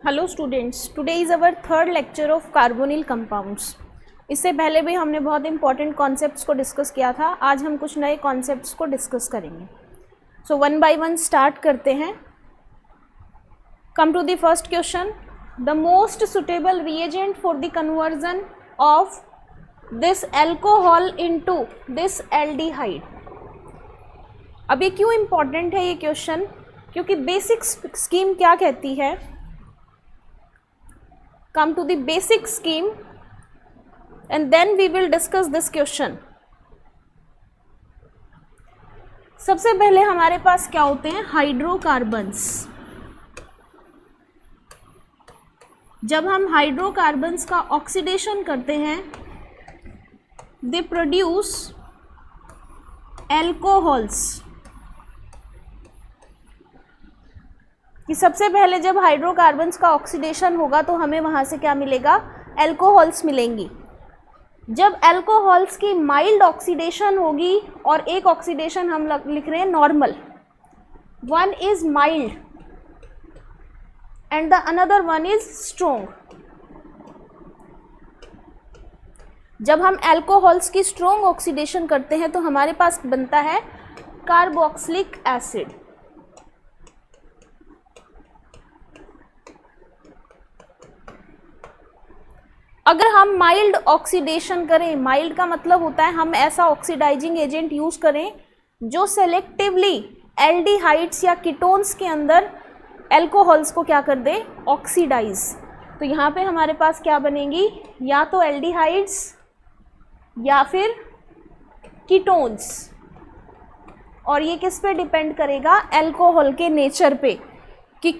Hello students, today is our third lecture of carbonyl compounds. इससे पहले भी हमने बहुत इंपॉर्टेंट कॉन्सेप्ट्स को डिस्कस किया था। आज हम कुछ नए कॉन्सेप्ट्स को डिस्कस करेंगे। So one by one start करते हैं। Come to the first question, the most suitable reagent for the conversion of this alcohol into this aldehyde. अब ये क्यों इम्पॉर्टेंट है ये क्वेश्चन? क्योंकि बेसिक स्कीम क्या कहती है? Come to the basic scheme and then we will discuss this question. सबसे पहले हमारे पास क्या होते हैं? हाइड्रोकार्बन्स। जब हम हाइड्रोकार्बन्स का ऑक्सीडेशन करते हैं, दे प्रोड्यूस एल्कोहल्स। कि सबसे पहले जब हाइड्रोकार्बन्स का ऑक्सीडेशन होगा तो हमें वहाँ से क्या मिलेगा? एल्कोहल्स मिलेंगी। जब एल्कोहल्स की माइल्ड ऑक्सीडेशन होगी, और एक ऑक्सीडेशन हम लिख रहे हैं normal, one is mild and the another one is strong. जब हम एल्कोहल्स की स्ट्रोंग ऑक्सीडेशन करते हैं तो हमारे पास बनता है कार्बोक्सिलिक एसिड। अगर हम माइल्ड ऑक्सीडेशन करें, माइल्ड का मतलब होता है हम ऐसा ऑक्सीडाइजिंग एजेंट यूज करें जो सेलेक्टिवली एल्डिहाइड्स या कीटोन्स के अंदर एल्कोहल्स को क्या कर दे? ऑक्सीडाइज। तो यहाँ पे हमारे पास क्या बनेंगी? या तो एल्डिहाइड्स या फिर कीटोन्स। और ये किस पे डिपेंड करेगा? एल्कोहल के नेचर पे, कि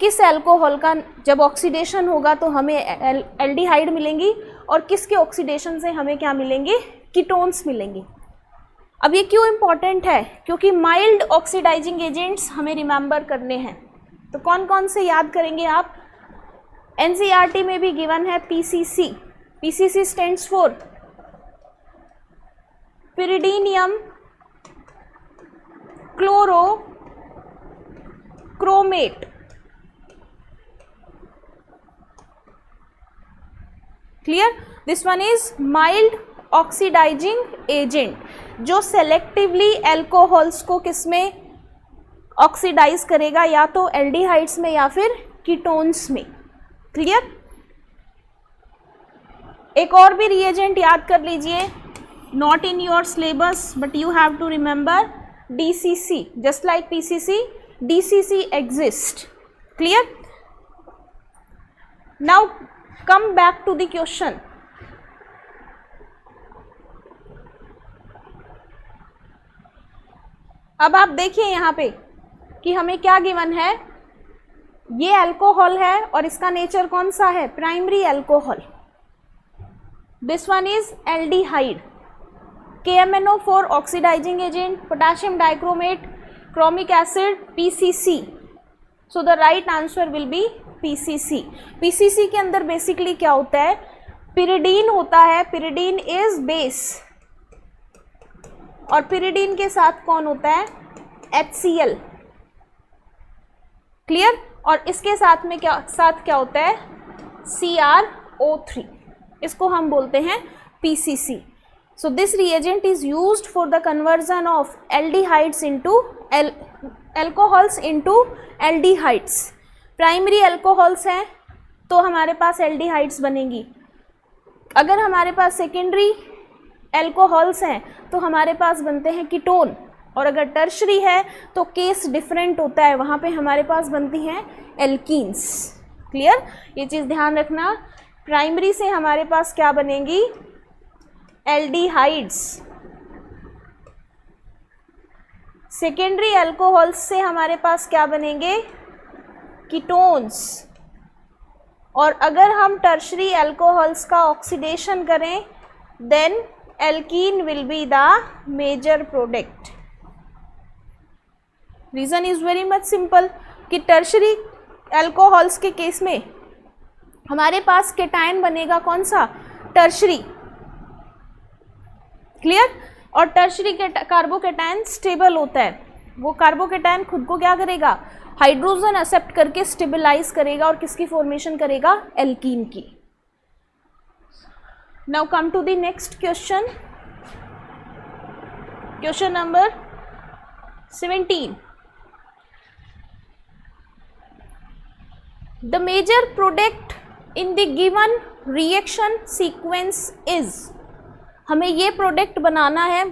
किस एल्कोहल का जब ऑक्सीडेशन होगा तो हमें एल्डिहाइड मिलेंगी, और किसके ऑक्सीडेशन से हमें क्या मिलेंगे? कीटोन्स मिलेंगी। अब ये क्यों इम्पॉर्टेंट है? क्योंकि माइल्ड ऑक्सीडाइजिंग एजेंट्स हमें रिमेंबर करने हैं। तो कौन कौन से याद करेंगे आप? एनसीईआरटी में भी गिवन है PCC. PCC stands for pyridinium chloro chromate. Clear? This one is mild oxidizing agent, जो सेलेक्टिवली एल्कोहल्स को किसमें ऑक्सीडाइज करेगा? या तो एल्डिहाइड्स में या फिर कीटोन्स में। क्लियर? एक और भी रिएजेंट याद कर लीजिए, not in your syllabus but you have to remember, DCC. Just like PCC, DCC exist. Clear? Now come back to the question. अब आप देखिए यहाँ पे कि हमें क्या गिवन है। ये अल्कोहल है और इसका नेचर कौन सा है? Primary alcohol. This one is aldehyde. KMNO4 oxidising agent, potassium dichromate, chromic acid, PCC. So the right answer will be PCC. PCC के अंदर बेसिकली क्या होता है? पिरिडीन होता है। पिरिडीन इज बेस, और पिरिडीन के साथ कौन होता है? HCl. क्लियर? और इसके साथ में क्या होता है? CrO3. इसको हम बोलते हैं PCC. So this reagent is used for the conversion of aldehydes into alcohols into aldehydes. Primary alcohols हैं तो हमारे पास एल्डिहाइड्स बनेंगी। अगर हमारे पास सेकेंडरी अल्कोहल्स हैं तो हमारे पास बनते हैं कीटोन, और अगर टर्शरी है तो केस डिफरेंट होता है, वहाँ पे हमारे पास बनती हैं एल्कीन्स। क्लियर? ये चीज़ ध्यान रखना। प्राइमरी से हमारे पास क्या बनेंगी? एल्डिहाइड्स। सेकेंडरी अल्कोहल्स से हमारे पास क्या बनेंगे? कीटोन्स। और अगर हम टर्शरी अल्कोहल्स का ऑक्सीडेशन करें then alkene will be the major product. Reason is very much simple कि टर्शरी अल्कोहल्स के केस में हमारे पास केटायन बनेगा कौन सा? टर्शरी। क्लियर? और टर्शरी कार्बोकेटायन स्टेबल होता है, वो कार्बोकेटायन खुद को क्या करेगा? हाइड्रोजन एक्सेप्ट करके स्टेबलाइज करेगा और किसकी फॉर्मेशन करेगा, एल्कीन की। Now come to the next question, question number 17। The major product in the given reaction sequence is, हमें ये प्रोडक्ट बनाना है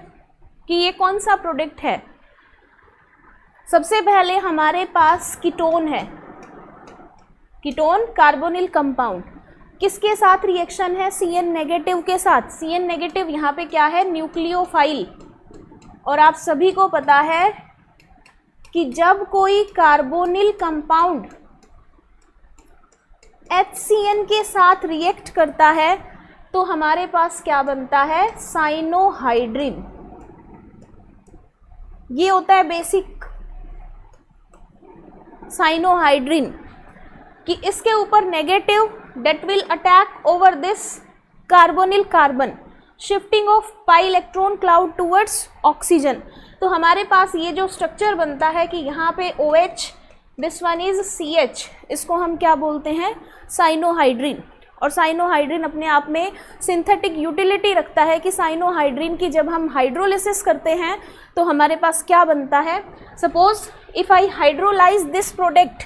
कि ये कौन सा प्रोडक्ट है। सबसे पहले हमारे पास कीटोन है, कीटोन कार्बोनिल कंपाउंड, किसके साथ रिएक्शन है, Cn नेगेटिव के साथ। Cn नेगेटिव यहाँ पे क्या है, न्यूक्लियोफाइल। और आप सभी को पता है कि जब कोई कार्बोनिल कंपाउंड HCN के साथ रिएक्ट करता है तो हमारे पास क्या बनता है, साइनोहाइड्रिन। ये होता है बेसिक साइनोहाइड्रिन, कि इसके ऊपर negative that will attack over this carbonyl carbon, shifting of pi electron cloud towards oxygen। तो हमारे पास ये जो स्ट्रक्चर बनता है कि यहाँ पे OH, this one is CH, इसको हम क्या बोलते हैं, साइनोहाइड्रिन। और साइनोहाइड्रिन अपने आप में सिंथेटिक यूटिलिटी रखता है कि साइनोहाइड्रिन की जब हम हाइड्रोलिसिस करते हैं तो हमारे पास क्या बनता है, suppose if I hydrolyse this product,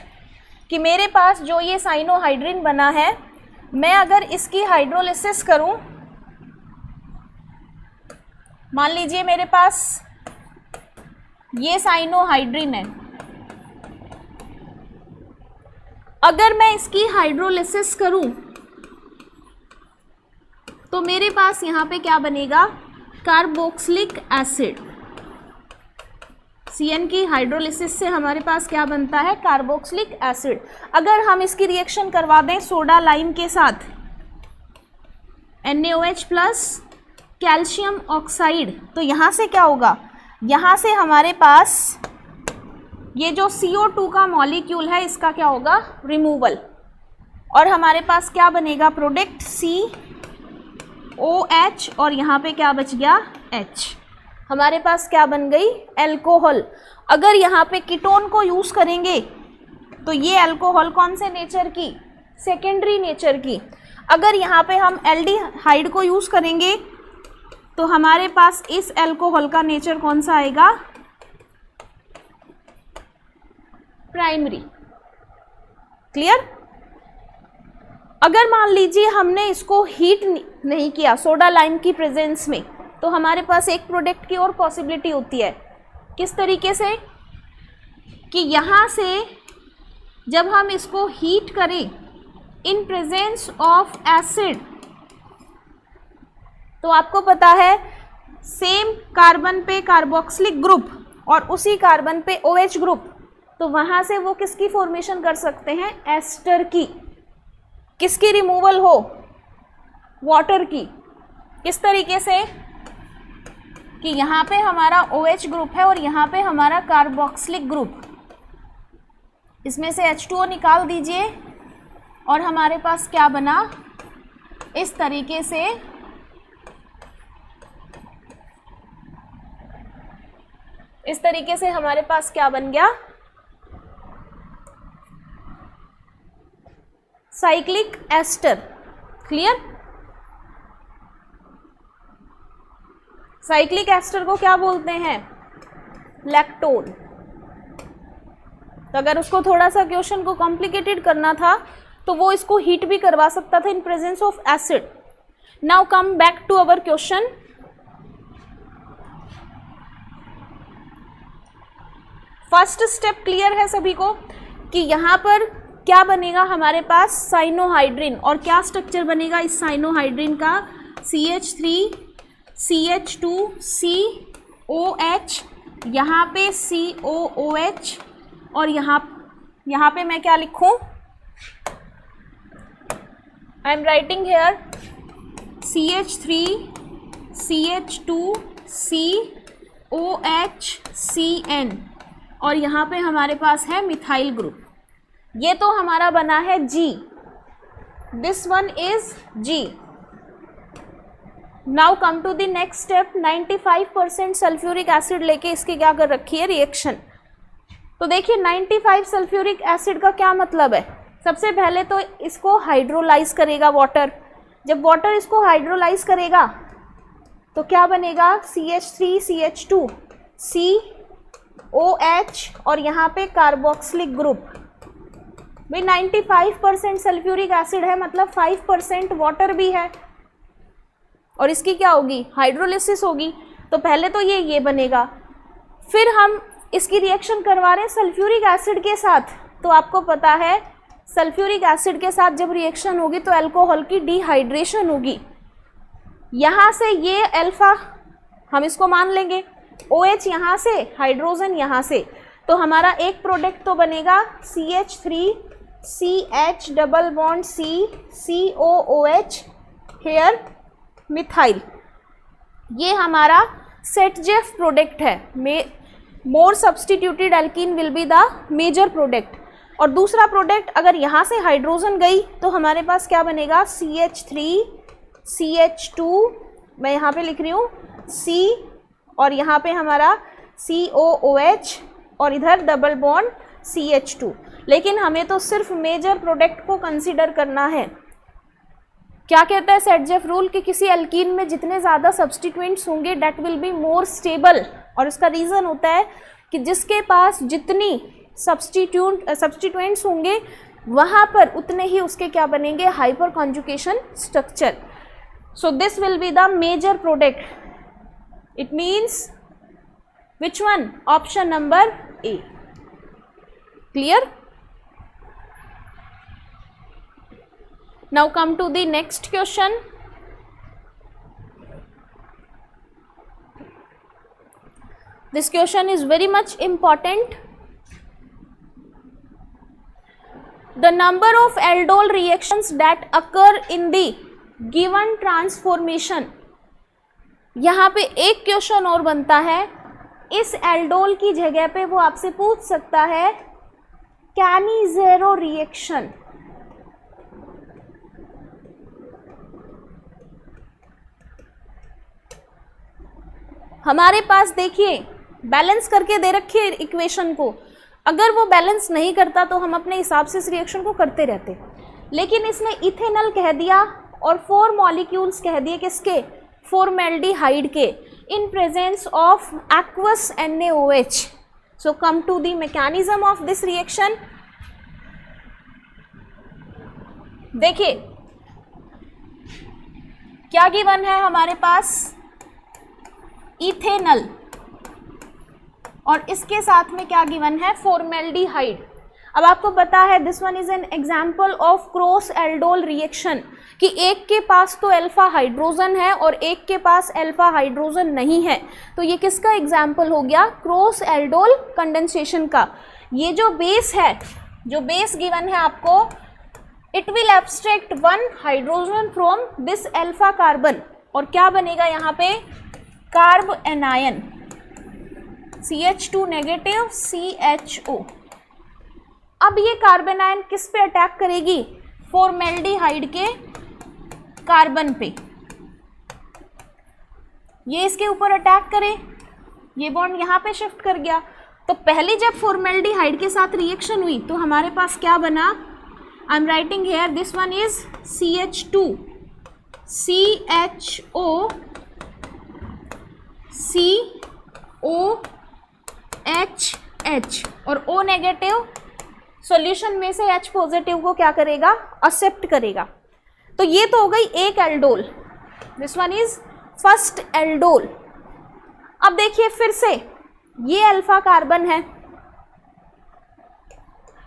कि मेरे पास जो ये साइनोहाइड्रिन बना है, मैं अगर इसकी हाइड्रोलिसिस करूं, मान लीजिए मेरे पास ये साइनोहाइड्रिन है, अगर मैं इसकी हाइड्रोलिसिस करूं तो मेरे पास यहाँ पे क्या बनेगा, कार्बोक्सिलिक एसिड। Cn की हाइड्रोलिसिस से हमारे पास क्या बनता है, कार्बोक्सिलिक एसिड। अगर हम इसकी रिएक्शन करवा दें सोडा लाइम के साथ, NaOH प्लस कैल्शियम ऑक्साइड, तो यहाँ से क्या होगा, यहाँ से हमारे पास ये जो CO2 का मॉलिक्यूल है इसका क्या होगा, रिमूवल, और हमारे पास क्या बनेगा, प्रोडक्ट COH, और यहाँ पे क्या बच गया, H। हमारे पास क्या बन गई, एल्कोहल। अगर यहाँ पे कीटोन को यूज़ करेंगे तो ये एल्कोहल कौन से नेचर की, सेकेंडरी नेचर की। अगर यहाँ पे हम एल्डिहाइड को यूज़ करेंगे तो हमारे पास इस एल्कोहल का नेचर कौन सा आएगा, प्राइमरी। क्लियर। अगर मान लीजिए हमने इसको हीट नहीं किया सोडा लाइम की प्रेजेंस में, तो हमारे पास एक प्रोडक्ट की और पॉसिबिलिटी होती है, किस तरीके से, कि यहाँ से जब हम इसको हीट करें इन प्रेजेंस ऑफ एसिड, तो आपको पता है सेम कार्बन पे कार्बोक्सिलिक ग्रुप और उसी कार्बन पे OH ग्रुप, तो वहाँ से वो किसकी फॉर्मेशन कर सकते हैं, एस्टर की। किसकी रिमूवल हो, वाटर की। किस तरीके से, कि यहाँ पे हमारा OH ग्रुप है और यहाँ पे हमारा कार्बोक्सिलिक ग्रुप, इसमें से H2O निकाल दीजिए और हमारे पास क्या बना, इस तरीके से हमारे पास क्या बन गया, cyclic ester. Clear. Cyclic ester को क्या बोलते हैं, लैक्टोन। तो अगर उसको थोड़ा सा क्वेश्चन को कॉम्प्लिकेटेड करना था तो वो इसको हीट भी करवा सकता था in presence of acid. Now come back to our question. First step clear है सभी को कि यहाँ पर क्या बनेगा, हमारे पास साइनोहाइड्रिन, और क्या स्ट्रक्चर बनेगा इस साइनोहाइड्रिन का, CH3 CH2 COH, यहाँ पे COOH, और यहाँ पे मैं क्या लिखूँ, I am writing here CH3 CH2 COH CN, और यहाँ पे हमारे पास है मिथाइल ग्रुप। ये तो हमारा बना है G, this one is G। Now come to the next step. 95% sulphuric acid लेके इसकी क्या कर रखी है, रिएक्शन। तो देखिए 95 सल्फ्यूरिक एसिड का क्या मतलब है, सबसे पहले तो इसको हाइड्रोलाइज करेगा वाटर, जब वाटर इसको हाइड्रोलाइज करेगा तो क्या बनेगा, CH3CH2 COH और यहाँ पे कार्बोक्सिलिक ग्रुप। भाई 95% सल्फ्यूरिक एसिड है, मतलब 5% वाटर भी है, और इसकी क्या होगी, हाइड्रोलिसिस होगी। तो पहले तो ये बनेगा, फिर हम इसकी रिएक्शन करवा रहे हैं सल्फ्यूरिक एसिड के साथ, तो आपको पता है सल्फ्यूरिक एसिड के साथ जब रिएक्शन होगी तो अल्कोहल की डिहाइड्रेशन होगी। यहाँ से ये अल्फा हम इसको मान लेंगे, OH यहाँ से, हाइड्रोजन यहाँ से, तो हमारा एक प्रोडक्ट तो बनेगा CH3CH double bond C COOH here methyl, ये हमारा सेटजेफ प्रोडक्ट है। More substituted alkene will be the major product. और दूसरा प्रोडक्ट अगर यहाँ से हाइड्रोजन गई तो हमारे पास क्या बनेगा, CH3CH2, मैं यहाँ पे लिख रही हूँ C, और यहाँ पे हमारा COOH और इधर डबल बॉन्ड CH2। लेकिन हमें तो सिर्फ मेजर प्रोडक्ट को कंसीडर करना है। क्या कहता है सेटजेफ रूल कि किसी एल्कीन में जितने ज़्यादा सब्सटीट्यूएंट्स होंगे that will be more stable, और इसका रीज़न होता है कि जिसके पास जितनी सब्सटीट्यूएंट्स होंगे वहाँ पर उतने ही उसके क्या बनेंगे, hyperconjugation structure. So this will be the major product, it means which one, option number A। Clear? Now come to the next question. This question is very much important. The number of aldol reactions that occur in the given transformation. यहाँ पे एक question और बनता है, इस aldol की जगह पे वो आपसे पूछ सकता है कैनिज़ेरो रिएक्शन। हमारे पास देखिए बैलेंस करके दे रखी है इक्वेशन को, अगर वो बैलेंस नहीं करता तो हम अपने हिसाब से इस रिएक्शन को करते रहते, लेकिन इसने इथेनॉल कह दिया और 4 मॉलिक्यूल्स कह दिए किसके, फॉर्मेल्डिहाइड के, in presence of aqueous NaOH। So come to the mechanism of this reaction. देखिए क्या गिवन है हमारे पास, इथेनॉल, और इसके साथ में क्या गिवन है, फॉर्मेल्डिहाइड। अब आपको पता है this one is an example of cross aldol reaction, कि एक के पास तो अल्फा हाइड्रोजन है और एक के पास अल्फा हाइड्रोजन नहीं है, तो ये किसका एग्जाम्पल हो गया, क्रॉस एल्डोल कंडेंसेशन का। ये जो बेस है, जो बेस गिवन है आपको, it will abstract 1 hydrogen from this alpha carbon, और क्या बनेगा यहाँ पे, carb anion CH2 negative CHO। अब ये कार्बन आयन किस पे अटैक करेगी, फॉर्मेल्डिहाइड के कार्बन पे, ये इसके ऊपर अटैक करे, ये बॉन्ड यहाँ पे शिफ्ट कर गया। तो पहले जब फॉर्मेल्डिहाइड के साथ रिएक्शन हुई तो हमारे पास क्या बना, I am writing here, this one is CH2 CHO COHH और O नेगेटिव सॉल्यूशन में से H पॉजिटिव को क्या करेगा, एक्सेप्ट करेगा। तो ये तो हो गई एक aldol, this one is first aldol. अब देखिए फिर से ये अल्फा कार्बन है,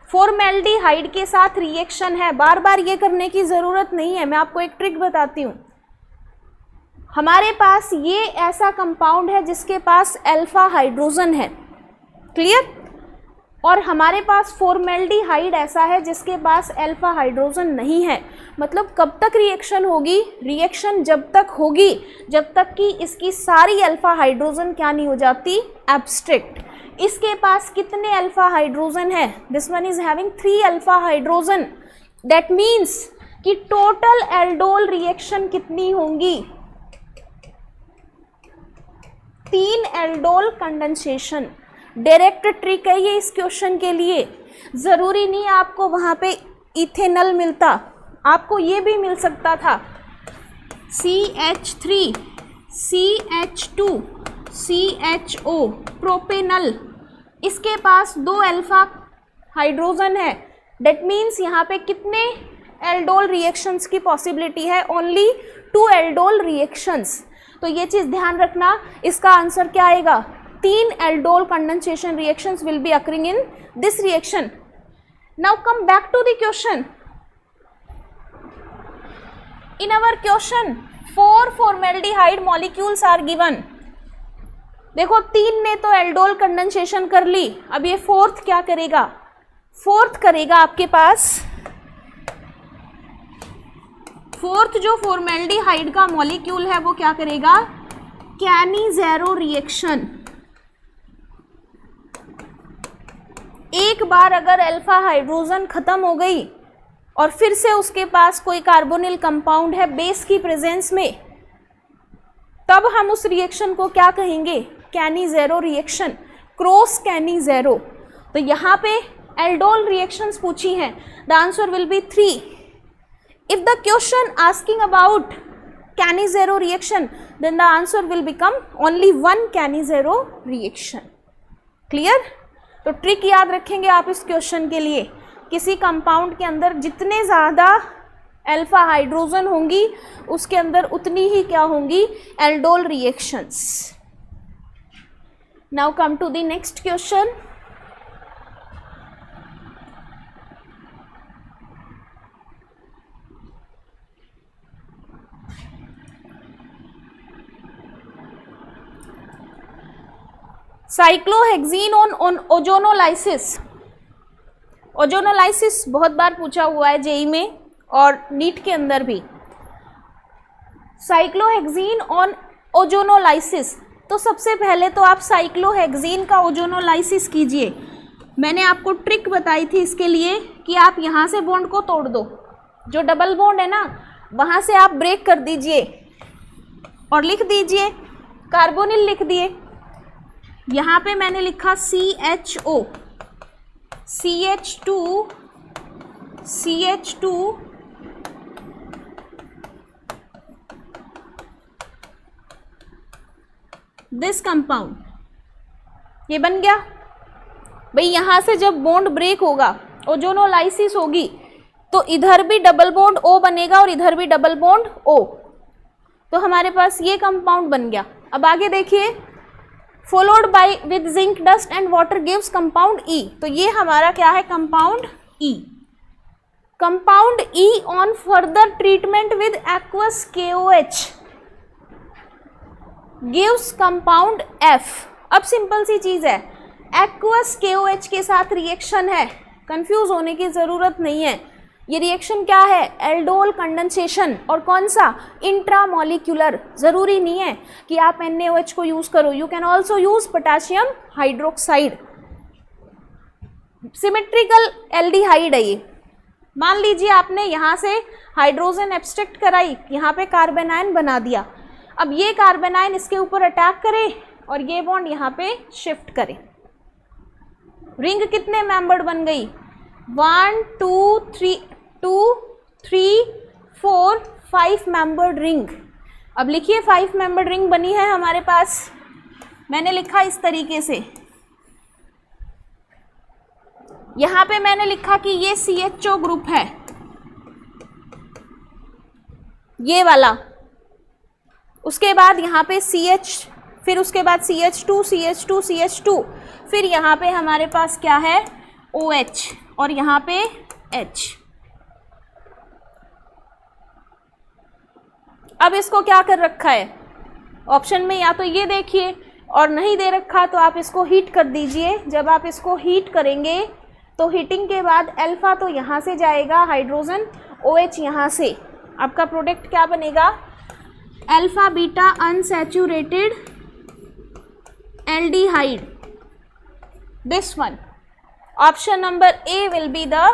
फॉर्मेल्डिहाइड के साथ रिएक्शन है, बार बार ये करने की ज़रूरत नहीं है, मैं आपको एक ट्रिक बताती हूँ। हमारे पास ये ऐसा कंपाउंड है जिसके पास अल्फा हाइड्रोजन है, क्लियर, और हमारे पास फॉर्मेल्डिहाइड ऐसा है जिसके पास अल्फा हाइड्रोजन नहीं है। मतलब कब तक रिएक्शन होगी, रिएक्शन जब तक होगी जब तक कि इसकी सारी अल्फा हाइड्रोजन क्या नहीं हो जाती, एब्स्ट्रैक्ट। इसके पास कितने अल्फा हाइड्रोजन है, this one is having 3 alpha hydrogen, that means कि टोटल एल्डोल रिएक्शन कितनी होंगी, 3 एल्डोल कंडेंसेशन। डायरेक्ट ट्रिक है ये इस क्वेश्चन के लिए। ज़रूरी नहीं आपको वहाँ पे इथेनॉल मिलता, आपको ये भी मिल सकता था CH3 CH2 CHO प्रोपेनल, इसके पास 2 अल्फा हाइड्रोजन है। डेट मीन्स यहाँ पे कितने एल्डोल रिएक्शंस की पॉसिबिलिटी है? Only 2 aldol reactions. तो ये चीज़ ध्यान रखना, इसका आंसर क्या आएगा? 3 aldol condensation reactions will be occurring in this reaction. Now come back to the question. In our question 4 formaldehyde molecules are given. देखो 3 ने तो एल्डोल कंडेंसेशन कर ली, अब ये फोर्थ क्या करेगा? फोर्थ करेगा आपके पास, फोर्थ जो फॉर्मेल्डिहाइड का मॉलिक्यूल है वो क्या करेगा? कैनिज़ेरो रिएक्शन। एक बार अगर अल्फा हाइड्रोजन खत्म हो गई और फिर से उसके पास कोई कार्बोनिल कंपाउंड है बेस की प्रेजेंस में, तब हम उस रिएक्शन को क्या कहेंगे? Cannizzaro reaction, cross Cannizzaro. तो यहाँ पे एल्डोल रिएक्शंस पूछी हैं, the answer will be 3। If the question asking about Cannizzaro reaction, then the answer will become only 1 Cannizzaro reaction. Clear? तो ट्रिक याद रखेंगे आप इस क्वेश्चन के लिए, किसी कंपाउंड के अंदर जितने ज़्यादा अल्फा हाइड्रोजन होंगी उसके अंदर उतनी ही क्या होंगी? Aldol reactions. Now come to the next question. Cyclohexene on ozonolysis. Ozonolysis बहुत बार पूछा हुआ है जेई में और नीट के अंदर भी। साइक्लोहेक्सीन ऑन ओजोनोलाइसिस, तो सबसे पहले तो आप साइक्लोहेक्सीन का ओजोनोलाइसिस कीजिए। मैंने आपको ट्रिक बताई थी इसके लिए कि आप यहाँ से बॉन्ड को तोड़ दो, जो डबल बॉन्ड है ना वहाँ से आप ब्रेक कर दीजिए और लिख दीजिए कार्बोनिल लिख दिए। यहाँ पे मैंने लिखा CHO, CH2 CH2 this compound, ये बन गया भाई। यहाँ से जब बॉन्ड ब्रेक होगा, ओजोनोलाइसिस होगी, तो इधर भी डबल बॉन्ड O बनेगा और इधर भी डबल बॉन्ड O, तो हमारे पास ये कंपाउंड बन गया। अब आगे देखिए, followed by with zinc dust and water gives compound E, तो ये हमारा क्या है? Compound E। Compound E on further treatment with aqueous KOH gives compound F। अब सिंपल सी चीज है, एक्वस KOH के साथ रिएक्शन है, कंफ्यूज होने की जरूरत नहीं है। ये रिएक्शन क्या है? एल्डोल कंडेंसेशन, और कौन सा? इंट्रामोलिक्यूलर। जरूरी नहीं है कि आप NaOH को यूज करो, you can also use potassium hydroxide. Symmetrical aldehyde है ये। मान लीजिए आपने यहाँ से हाइड्रोजन एब्स्ट्रैक्ट कराई, यहाँ पे कार्बन आयन बना दिया। अब ये कार्बन आयन इसके ऊपर अटैक करे और ये बॉन्ड यहाँ पे शिफ्ट करे। रिंग कितने मेंबर्ड बन गई? 1 2 3 2 3 4 5 मेंबर्ड रिंग। अब लिखिए 5 मेंबर्ड रिंग बनी है हमारे पास। मैंने लिखा इस तरीके से, यहाँ पे मैंने लिखा कि ये CHO ग्रुप है, ये वाला। उसके बाद यहाँ पे CH, फिर उसके बाद CH2 CH2 CH2, फिर यहाँ पे हमारे पास क्या है? OH, और यहाँ पे H। अब इसको क्या कर रखा है ऑप्शन में? या तो ये देखिए, और नहीं दे रखा तो आप इसको हीट कर दीजिए। जब आप इसको हीट करेंगे तो हीटिंग के बाद अल्फा तो यहाँ से जाएगा हाइड्रोजन, OH यहाँ से, आपका प्रोडक्ट क्या बनेगा? Alpha beta unsaturated aldehyde, this one. Option number A will be the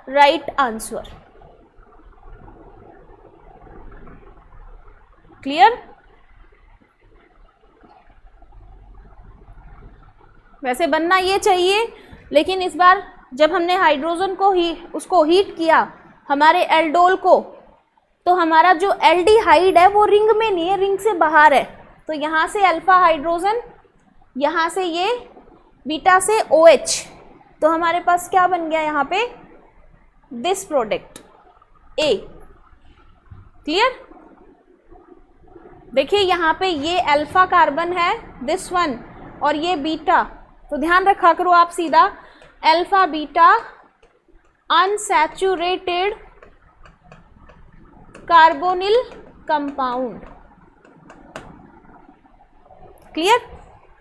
right answer. Clear? वैसे बनना ये चाहिए, लेकिन इस बार जब हमने हाइड्रोजन को उसको हीट किया हमारे एल्डोल को, तो हमारा जो एल्डिहाइड है वो रिंग में नहीं है, रिंग से बाहर है। तो यहाँ से अल्फा हाइड्रोजन, यहाँ से ये बीटा से OH, तो हमारे पास क्या बन गया यहाँ पे, दिस प्रोडक्ट A। क्लियर? देखिए यहाँ पे ये अल्फा कार्बन है, दिस वन, और ये बीटा, तो ध्यान रखा करो आप सीधा alpha beta unsaturated carbonyl compound. Clear?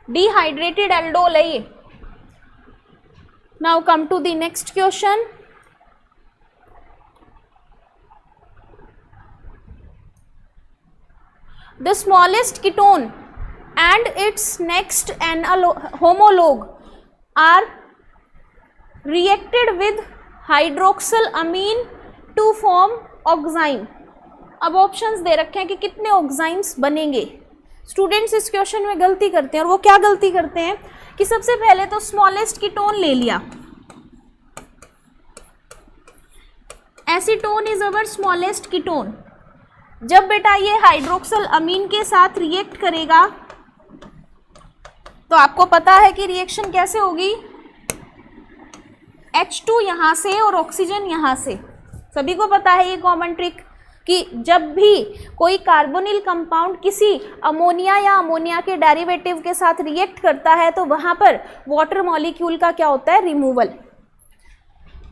Dehydrated aldol है ये। Now come to the next question. The smallest ketone and its next homologue are reacted with hydroxylamine to form oxime। अब ऑप्शंस दे रखे हैं कि कितने ऑक्साइम्स बनेंगे। स्टूडेंट्स इस question में गलती करते हैं, और वो क्या गलती करते हैं कि सबसे पहले तो स्मॉलेस्ट कीटोन ले लिया, acetone is our smallest ketone. जब बेटा ये हाइड्रोक्सल अमीन के साथ रिएक्ट करेगा तो आपको पता है कि रिएक्शन कैसे होगी, H2 यहाँ से और ऑक्सीजन यहाँ से। सभी को पता है ये कॉमन ट्रिक कि जब भी कोई कार्बोनिल कंपाउंड किसी अमोनिया या अमोनिया के डेरिवेटिव के साथ रिएक्ट करता है तो वहाँ पर वाटर मॉलिक्यूल का क्या होता है, रिमूवल।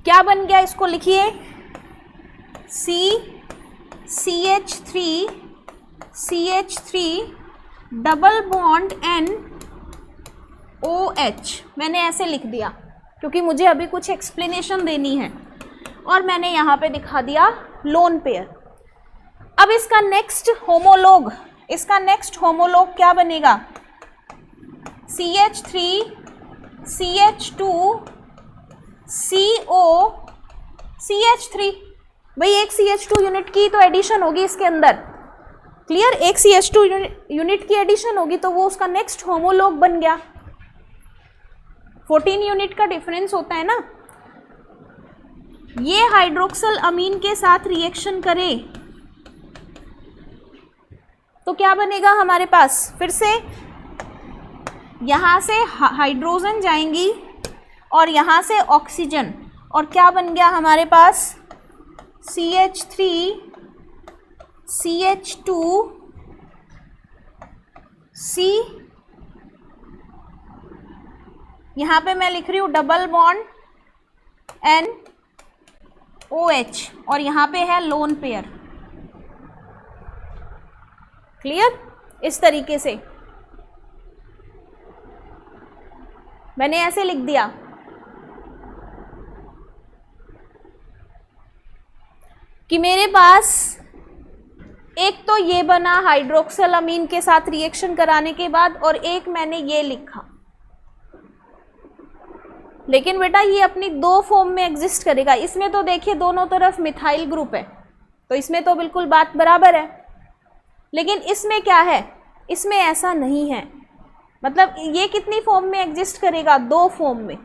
क्या बन गया, इसको लिखिए, CH3 डबल बॉन्ड NOH। मैंने ऐसे लिख दिया क्योंकि मुझे अभी कुछ एक्सप्लेनेशन देनी है, और मैंने यहाँ पे दिखा दिया लोन पेयर। अब इसका नेक्स्ट होमोलोग क्या बनेगा, CH3 CH2 CO CH3। भाई एक CH2 यूनिट की तो एडिशन होगी इसके अंदर। क्लियर? एक CH2 यूनिट की एडिशन होगी तो वो उसका नेक्स्ट होमोलोग बन गया। 14 यूनिट का डिफरेंस होता है ना। ये हाइड्रोक्सल अमीन के साथ रिएक्शन करे तो क्या बनेगा हमारे पास, फिर से यहाँ से हाइड्रोजन जाएंगी और यहाँ से ऑक्सीजन, और क्या बन गया हमारे पास, CH3 CH2 C। यहाँ पे मैं लिख रही हूँ डबल बॉन्ड NOH, और यहाँ पे है लोन पेयर। क्लियर? इस तरीके से मैंने ऐसे लिख दिया कि मेरे पास एक तो ये बना हाइड्रोक्सल अमीन के साथ रिएक्शन कराने के बाद, और एक मैंने ये लिखा। लेकिन बेटा ये अपनी दो फॉर्म में एग्जिस्ट करेगा। इसमें तो देखिए दोनों तरफ मिथाइल ग्रुप है, तो इसमें तो बिल्कुल बात बराबर है। लेकिन इसमें क्या है, इसमें ऐसा नहीं है। मतलब ये कितनी फॉर्म में एग्जिस्ट करेगा, दो फॉर्म में।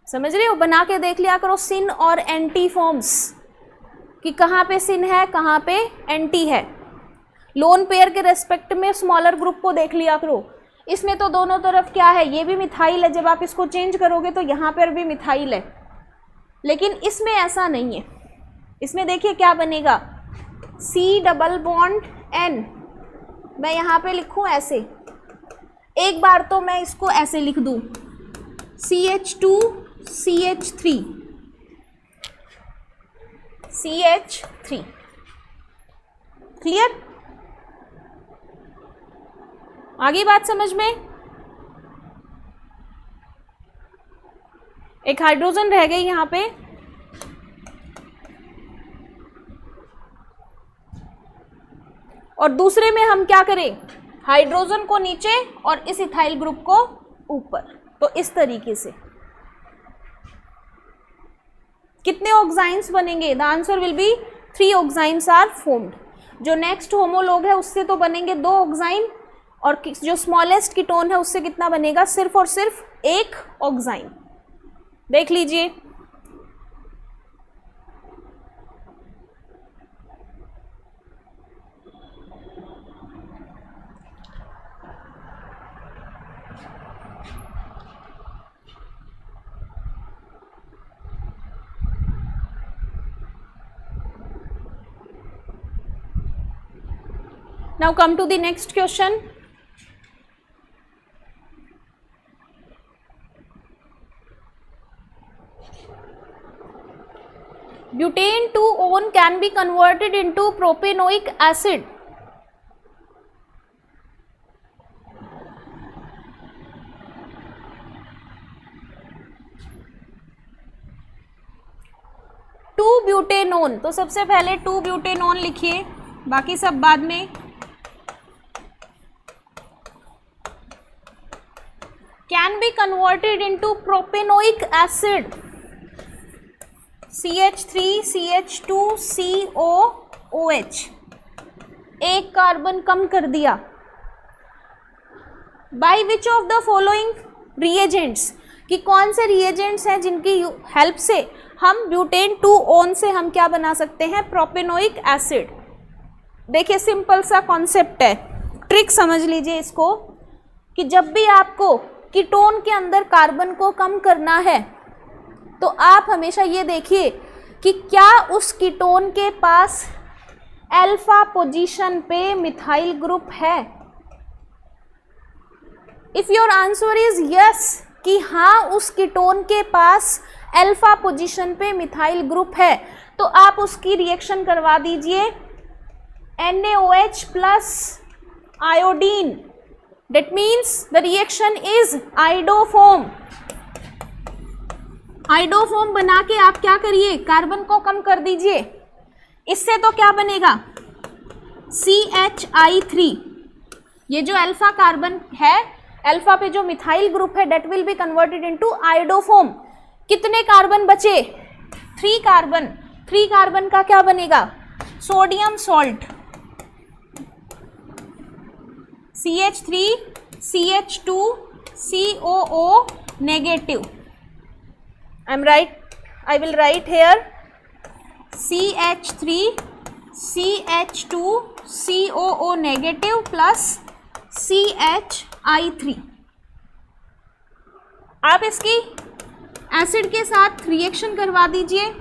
समझ रहे हो? बना के देख लिया करो सिन और एंटी फॉर्म्स, कि कहाँ पे सिन है कहाँ पे एंटी है। लोन पेयर के रेस्पेक्ट में स्मॉलर ग्रुप को देख लिया करो। इसमें तो दोनों तरफ क्या है, ये भी मिथाइल है, जब आप इसको चेंज करोगे तो यहाँ पर भी मिथाइल है। लेकिन इसमें ऐसा नहीं है। इसमें देखिए क्या बनेगा, C डबल बॉन्ड N। मैं यहाँ पे लिखूँ ऐसे, एक बार तो मैं इसको ऐसे लिख दूँ, CH2 CH3 CH3। क्लियर? आगे बात समझ में? एक हाइड्रोजन रह गई यहाँ पे, और दूसरे में हम क्या करें, हाइड्रोजन को नीचे और इस इथाइल ग्रुप को ऊपर। तो इस तरीके से कितने ऑक्साइम्स बनेंगे, the answer will be 3 oximes are formed. जो नेक्स्ट होमोलोग है उससे तो बनेंगे 2 ऑक्साइम, और जो स्मॉलेस्ट कीटोन है उससे कितना बनेगा, सिर्फ और सिर्फ एक ऑक्साइन। देख लीजिए, now come to the next question. Butane 2-one can be converted into propanoic acid. Two butanone, तो सबसे पहले 2 ब्यूटेनोन लिखिए, बाकी सब बाद में। Can be converted into propanoic acid, CH3 CH2 COOH, एक कार्बन कम कर दिया। By which of the following reagents, कि कौन से reagents हैं जिनकी हेल्प से हम ब्यूटेन 2-on से हम क्या बना सकते हैं, प्रोपेनोइक एसिड। देखिए सिंपल सा कॉन्सेप्ट है, ट्रिक समझ लीजिए इसको, कि जब भी आपको कीटोन के अंदर कार्बन को कम करना है तो आप हमेशा ये देखिए कि क्या उस कीटोन के पास अल्फा पोजीशन पे मिथाइल ग्रुप है। If your answer is yes, कि हाँ उस कीटोन के पास अल्फा पोजीशन पे मिथाइल ग्रुप है, तो आप उसकी रिएक्शन करवा दीजिए NaOH plus iodine. That means the reaction is iodoform. Iodoform बना के आप क्या करिए, कार्बन को कम कर दीजिए। इससे तो क्या बनेगा, CHI3। ये जो अल्फा कार्बन है, अल्फा पे जो मिथाइल ग्रुप है, that will be converted into iodoform. कितने कार्बन बचे, 3 कार्बन। 3 कार्बन का क्या बनेगा, sodium salt, CH3 CH2 COO negative. I'm right, I will write here CH3 CH2 COO negative plus CHI3। आप इसकी एसिड के साथ रिएक्शन करवा दीजिए,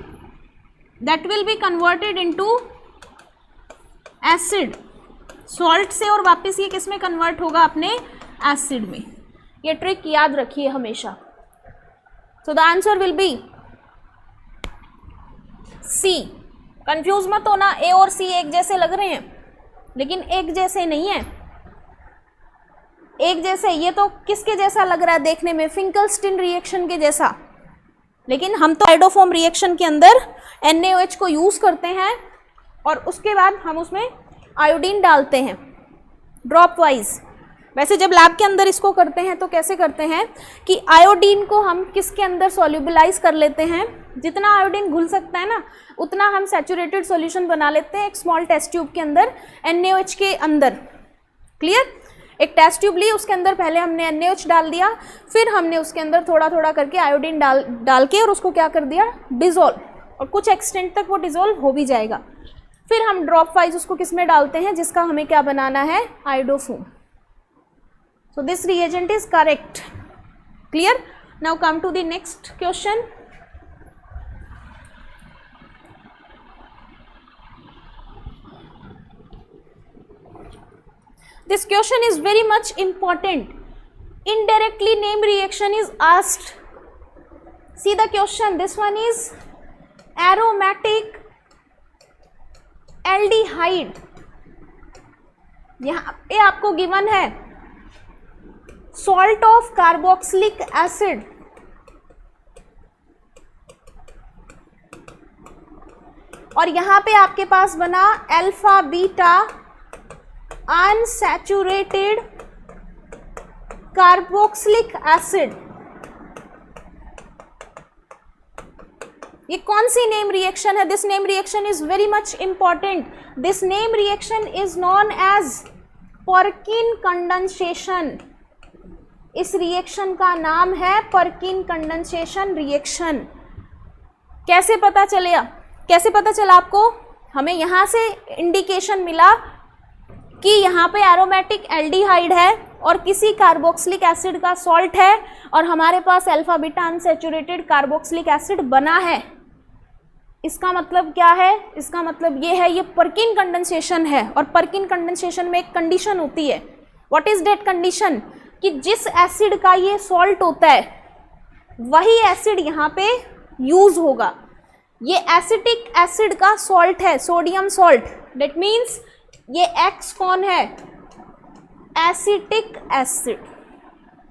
that will be converted into acid. Salt से और वापस ये किस में कन्वर्ट होगा, अपने एसिड में। ये ट्रिक याद रखिए हमेशा। So the answer will be C. Confuse मत होना, ए और सी एक जैसे लग रहे हैं, लेकिन एक जैसे नहीं है। एक जैसे, ये तो किसके जैसा लग रहा है देखने में, फिंकलस्टीन रिएक्शन के जैसा, लेकिन हम तो आइडोफॉर्म रिएक्शन के अंदर NaOH को यूज करते हैं और उसके बाद हम उसमें आयोडीन डालते हैं ड्रॉप वाइज। वैसे जब लैब के अंदर इसको करते हैं तो कैसे करते हैं कि आयोडीन को हम किसके अंदर सॉल्युबलाइज कर लेते हैं, जितना आयोडीन घुल सकता है ना उतना हम सैचुरेटेड सॉल्यूशन बना लेते हैं एक स्मॉल टेस्ट ट्यूब के अंदर, NaOH के अंदर। क्लियर, एक टेस्ट ट्यूब ली, उसके अंदर पहले हमने NaOH डाल दिया, फिर हमने उसके अंदर थोड़ा थोड़ा करके आयोडीन डाल के और उसको क्या कर दिया, डिजोल्व, और कुछ एक्सटेंट तक वो डिजोल्व हो भी जाएगा। फिर हम ड्रॉप वाइज उसको किस में डालते हैं, जिसका हमें क्या बनाना है, iodoform. So this reagent is correct. Clear, now come to the next question. This question is very much important. Indirectly name reaction is asked. See the question, this one is aromatic aldehyde. यहाँ पे आपको given है salt of carboxylic acid, और यहाँ पे आपके पास बना alpha beta unsaturated carboxylic acid. ये कौन सी नेम रिएक्शन है? This name reaction is very much important. This name reaction is known as Perkin condensation. इस रिएक्शन का नाम है पर्किन कंडेंसेशन रिएक्शन। कैसे पता चला आपको? हमें यहाँ से इंडिकेशन मिला कि यहाँ पे एरोमेटिक एल्डिहाइड है और किसी कार्बोक्सिलिक एसिड का सॉल्ट है और हमारे पास alpha beta unsaturated carboxylic acid बना है। इसका मतलब क्या है? इसका मतलब ये है, ये पर्किन कंडेंसेशन है। और पर्किन कंडेंसेशन में एक कंडीशन होती है। What is that condition? कि जिस एसिड का ये सॉल्ट होता है वही एसिड यहाँ पे यूज होगा। ये एसिटिक एसिड का सॉल्ट है, सोडियम सॉल्ट। दैट मीन्स ये X कौन है? Acetic acid.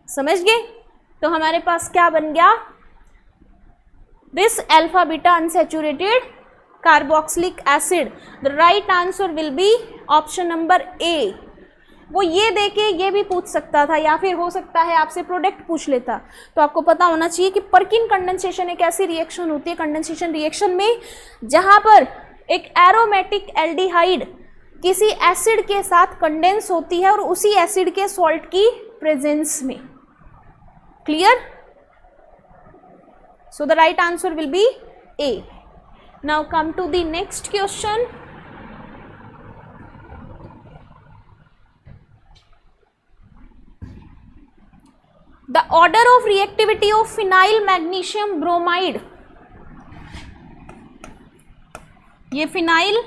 समझ गए? तो हमारे पास क्या बन गया? This alpha beta unsaturated carboxylic acid. The right answer will B option number A. वो ये देके ये भी पूछ सकता था, या फिर हो सकता है आपसे प्रोडक्ट पूछ लेता। तो आपको पता होना चाहिए कि पर्किन कंडेंसेशन एक ऐसी रिएक्शन होती है, कंडेंसेशन रिएक्शन में, जहां पर एक एरोमेटिक एल्डिहाइड किसी एसिड के साथ कंडेंस होती है और उसी एसिड के सॉल्ट की प्रेजेंस में। Clear? So the right answer will be A. Now come to the next question. The order of reactivity of phenyl magnesium bromide। ये फिनाइल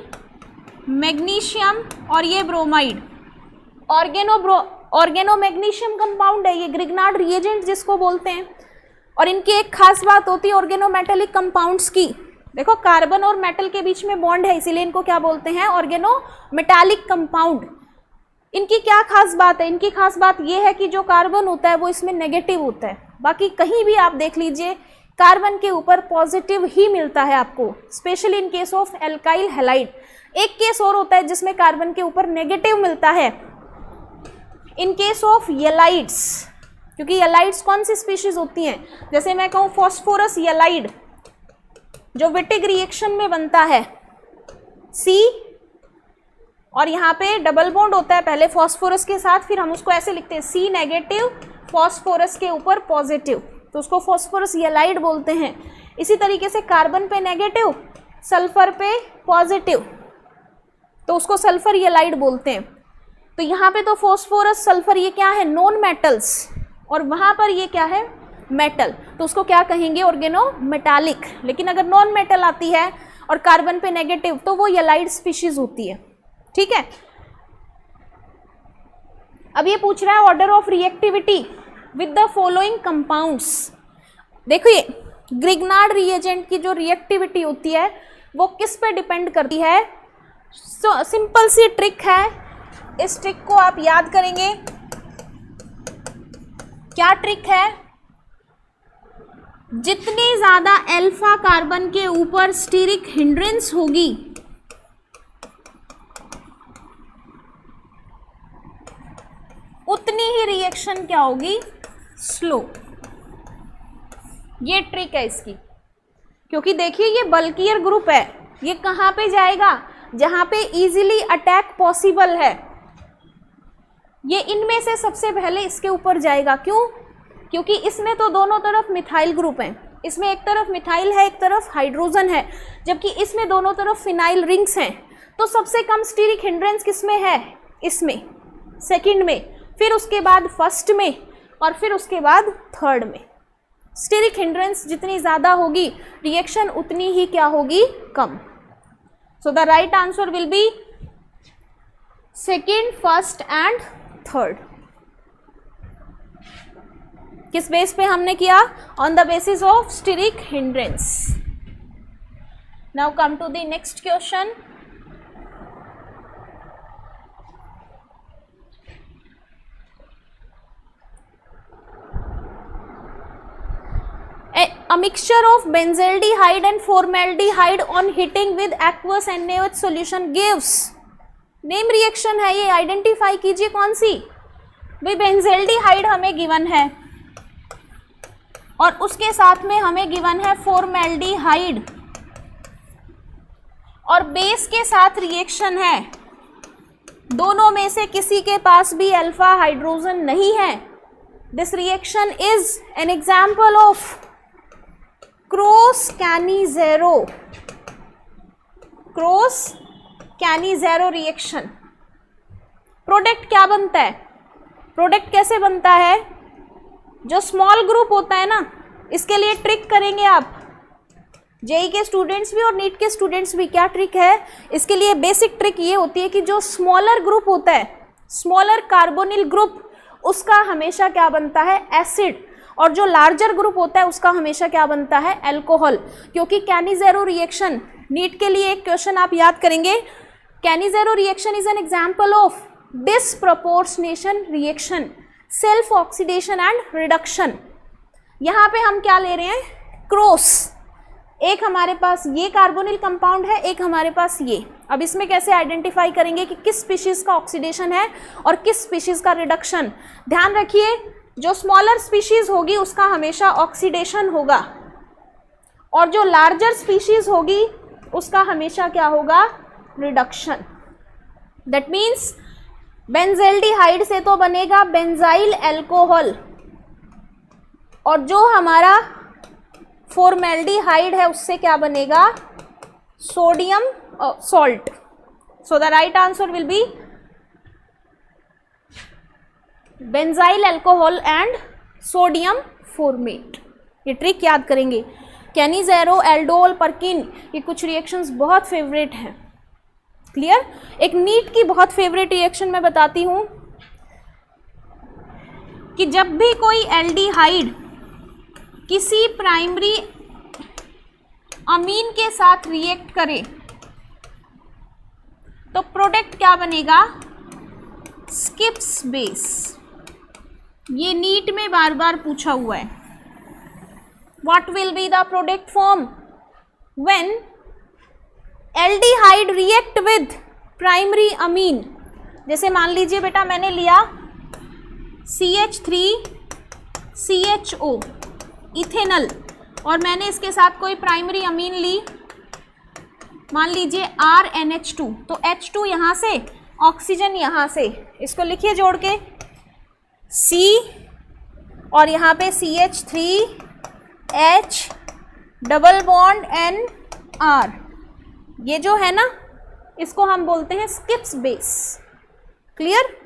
मैग्नीशियम और ये ब्रोमाइड ऑर्गेनो मैग्नीशियम कंपाउंड है। ये Grignard reagent जिसको बोलते हैं। और इनकी एक खास बात होती है ऑर्गेनो मेटेलिक कंपाउंड्स की। देखो कार्बन और मेटल के बीच में बॉन्ड है, इसीलिए इनको क्या बोलते हैं? Organometallic compound. इनकी क्या खास बात है? इनकी खास बात यह है कि जो कार्बन होता है वो इसमें नेगेटिव होता है। बाकी कहीं भी आप देख लीजिए कार्बन के ऊपर पॉजिटिव ही मिलता है आपको, specially in case of alkyl halide. एक केस और होता है जिसमें कार्बन के ऊपर नेगेटिव मिलता है, इन केस ऑफ येलाइड्स। क्योंकि येलाइड्स कौन सी स्पीशीज होती हैं? जैसे मैं कहूँ फॉस्फोरस येलाइड जो विटिग रिएक्शन में बनता है, सी और यहाँ पे डबल बॉन्ड होता है पहले फॉस्फोरस के साथ, फिर हम उसको ऐसे लिखते हैं सी नेगेटिव फॉस्फोरस के ऊपर पॉजिटिव, तो उसको फॉस्फोरस येलाइड बोलते हैं। इसी तरीके से कार्बन पे नेगेटिव, सल्फर पे पॉजिटिव, तो उसको सल्फर येलाइड बोलते हैं। तो यहाँ पे तो फॉस्फोरस सल्फर ये क्या है? नॉन मेटल्स, और वहाँ पर ये क्या है? मेटल, तो उसको क्या कहेंगे? Organometallic. लेकिन अगर नॉन मेटल आती है और कार्बन पे नेगेटिव तो वो येलाइड स्पीशीज होती है। ठीक है। अब ये पूछ रहा है order of reactivity with the following compounds. देखिए ग्रिग्नार्ड रिएजेंट की जो रिएक्टिविटी होती है वो किस पे डिपेंड करती है? सिंपल सी ट्रिक है, इस ट्रिक को आप याद करेंगे। क्या ट्रिक है? जितनी ज्यादा अल्फा कार्बन के ऊपर स्टीरिक हिंड्रेंस होगी उतनी ही रिएक्शन क्या होगी? स्लो। ये ट्रिक है इसकी, क्योंकि देखिए ये बल्कियर ग्रुप है, ये कहाँ पे जाएगा? जहाँ पे इजीली अटैक पॉसिबल है, ये इनमें से सबसे पहले इसके ऊपर जाएगा। क्यों? क्योंकि इसमें तो दोनों तरफ मिथाइल ग्रुप हैं, इसमें एक तरफ मिथाइल है, एक तरफ हाइड्रोजन है, जबकि इसमें दोनों तरफ फिनाइल रिंग्स हैं। तो सबसे कम स्टीरिक हिंड्रेंस किसमें है? इसमें, सेकंड में, फिर उसके बाद फर्स्ट में, और फिर उसके बाद थर्ड में। स्टीरिक हिंड्रेंस जितनी ज़्यादा होगी रिएक्शन उतनी ही क्या होगी? कम। So the right answer will be second, first and third. किस बेस पे हमने किया? On the basis of steric hindrance. Now come to the next question. A mixture of benzaldehyde and formaldehyde on heating with aqueous NaOH solution gives। Name reaction है ये, identify कीजिए कौन सी? भाई benzaldehyde हमें गिवन है और उसके साथ में हमें गिवन है फॉर्मेल्डिहाइड, और बेस के साथ रिएक्शन है दोनों में से किसी के पास भी अल्फा हाइड्रोजन नहीं है, this reaction is an example of cross कैनिज़ेरो reaction. Product क्या बनता है, प्रोडक्ट कैसे बनता है, जो स्मॉल ग्रुप होता है ना, इसके लिए ट्रिक करेंगे आप, जेई के स्टूडेंट्स भी और नीट के स्टूडेंट्स भी। क्या ट्रिक है इसके लिए? बेसिक ट्रिक ये होती है कि जो स्मॉलर ग्रुप होता है, स्मॉलर कार्बोनिल ग्रुप, उसका हमेशा क्या बनता है, एसिड, और जो लार्जर ग्रुप होता है उसका हमेशा क्या बनता है, अल्कोहल। क्योंकि कैनिज़ेरो रिएक्शन, नीट के लिए एक क्वेश्चन आप याद करेंगे, कैनिज़ेरो reaction is an example of disproportionation reaction, self oxidation and reduction. यहाँ पे हम क्या ले रहे हैं, क्रॉस, एक हमारे पास ये कार्बोनिल कंपाउंड है, एक हमारे पास ये। अब इसमें कैसे आइडेंटिफाई करेंगे कि किस स्पीशीज का ऑक्सीडेशन है और किस स्पीशीज का रिडक्शन? ध्यान रखिए, जो स्मॉलर स्पीशीज होगी उसका हमेशा ऑक्सीडेशन होगा, और जो लार्जर स्पीशीज होगी उसका हमेशा क्या होगा, रिडक्शन। दैट मीन्स बेंजेल्डिहाइड से तो बनेगा बेंजाइल अल्कोहल, और जो हमारा फॉर्मेल्डिहाइड है उससे क्या बनेगा, sodium salt. So the right answer will B benzyl alcohol and sodium format. ये ट्रिक याद करेंगे। कैनिज़ेरो, एल्डोल, परकिन, ये कुछ रिएक्शंस बहुत फेवरेट हैं। क्लियर? एक नीट की बहुत फेवरेट रिएक्शन मैं बताती हूँ कि जब भी कोई एल्डिहाइड किसी प्राइमरी अमीन के साथ रिएक्ट करे तो प्रोडक्ट क्या बनेगा, स्किप्स बेस। ये नीट में बार बार पूछा हुआ है। What will be the product form when aldehyde react with primary amine? जैसे मान लीजिए बेटा मैंने लिया CH3CHO इथेनल, और मैंने इसके साथ कोई प्राइमरी अमीन ली, मान लीजिए RNH2, तो H2 यहाँ से, ऑक्सीजन यहाँ से, इसको लिखिए जोड़ के C, और यहाँ पे CH3H डबल बॉन्ड NR, ये जो है ना इसको हम बोलते हैं skips base. Clear?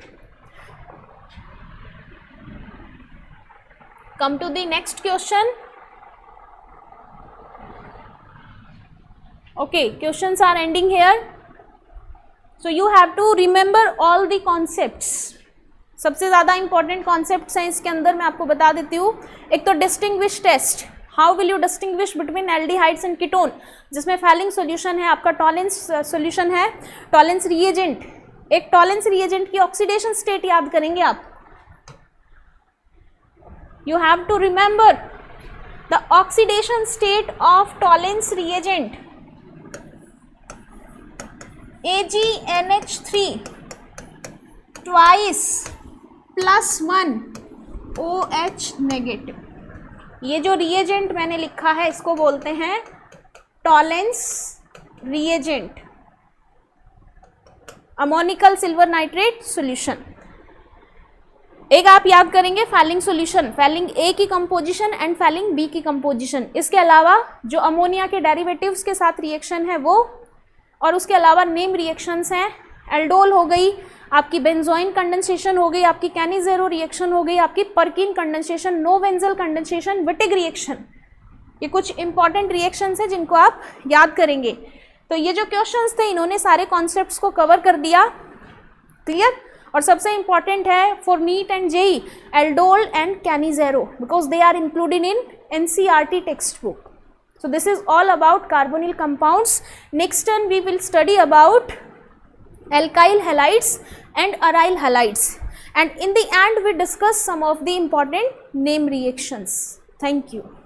Come to the next question. Okay, questions are ending here. So you have to remember all the concepts. सबसे ज़्यादा important concepts हैं इसके अंदर, मैं आपको बता देती हूँ। एक तो distinguish test. How will you distinguish between aldehydes and ketone? जिसमें Fehling solution है, आपका Tollens solution है, Tollens reagent। एक Tollens reagent की oxidation state याद करेंगे आप। You have to remember the oxidation state of Tollens reagent, AgNH3 twice +1 OH negative। ये जो reagent मैंने लिखा है इसको बोलते हैं Tollens reagent, ammonical silver nitrate solution। एक आप याद करेंगे Fehling सॉल्यूशन, Fehling A की कंपोजिशन एंड Fehling B की कंपोजिशन। इसके अलावा जो अमोनिया के डेरिवेटिव्स के साथ रिएक्शन है वो, और उसके अलावा नेम रिएक्शंस हैं, एल्डोल हो गई, आपकी बेंजोइन कंडेंसेशन हो गई, आपकी कैनिज़ेरो रिएक्शन हो गई, आपकी Perkin condensation, Knoevenagel condensation, Wittig reaction. ये कुछ इंपॉर्टेंट रिएक्शंस हैं जिनको आप याद करेंगे। तो ये जो क्वेश्चंस थे इन्होंने सारे कॉन्सेप्ट्स को कवर कर दिया। क्लियर? और सबसे इंपॉर्टेंट है for NEET and JEE, aldol and Cannizzaro, because they are included in NCERT textbook. So this is all about carbonyl compounds. Next time we will study about alkyl halides and aryl halides, and in the end we discuss some of the important name reactions. Thank you.